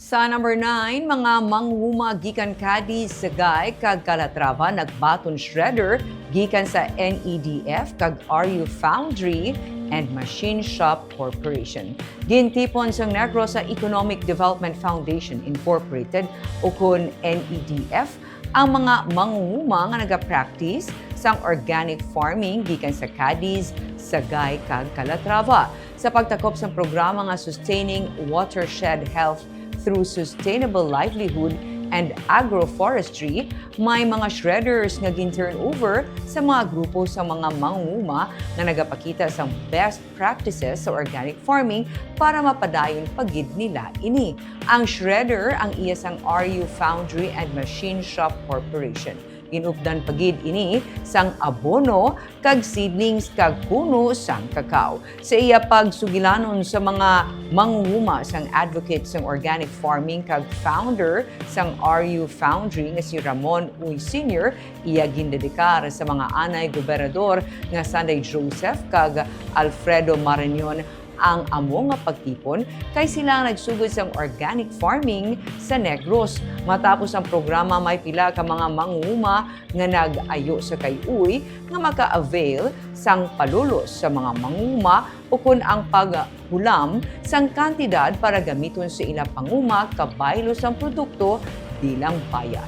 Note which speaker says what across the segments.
Speaker 1: Sa number 9, mga manghuma gikan kadi Sagay kag Calatrava nagbaton shredder gikan sa NEDF kag RU Foundry and Machine Shop Corporation. Gintipon sang Negros sa Economic Development Foundation Incorporated o kun NEDF ang mga manghuma nga naga-practice sang organic farming gikan sa Cadiz, Sagay kag Calatrava sa pagtakop sa programa nga Sustaining Watershed Health through Sustainable Livelihood and Agroforestry. May mga shredders nga gin-turnover sa mga grupo sa mga manghuma na nagapakita sa best practices sa organic farming para mapadayon pagid nila ini. Ang shredder ang iya sang RU Foundry and Machine Shop Corporation. Ginupdan pagid ini sang abono kag seedlings kag puno sang kakao. Sa iya pagsugilanon sa mga manghuma sang advocate sang organic farming kag founder sang RU Foundry nga si Ramon Uy Sr., iya gindedikar sa mga anay gobernador nga Sanday Joseph kag Alfredo Marañon ang amo nga pagtipon kay sila nagsugod sa organic farming sa Negros. Matapos ang programa, may pila ka mga manghuma nga nag-ayo sa kay-uy nga maka-avail sang palulos sa mga manghuma o kun ang paghulam sang kantidad para gamiton sa ilang panguma kabaylo sang produkto bilang bayad.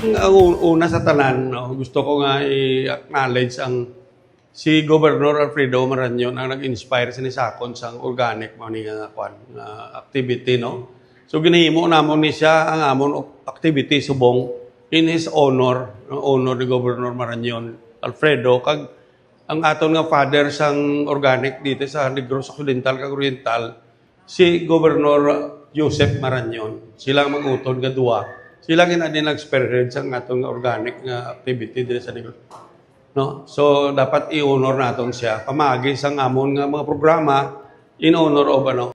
Speaker 2: Ang una sa tanan, gusto ko nga i-acknowledge ang si Governor Alfredo Marañon ang nag-inspire sa nisakon sa organic activity, no? So ginahimo namon ni siya ang amon activity subong in his honor ni Governor Marañon Alfredo kag ang aton nga father sang organic dito sa Negros Occidental kag Oriental si Governor Joseph Marañon. Sila ang mag-utod nga duwa. Sila gina din nag-spearhead sa aton nga organic nga activity dito sa Negros. No? So, dapat i-honor natin siya. Pamagi sa amon nga mga programa in honor of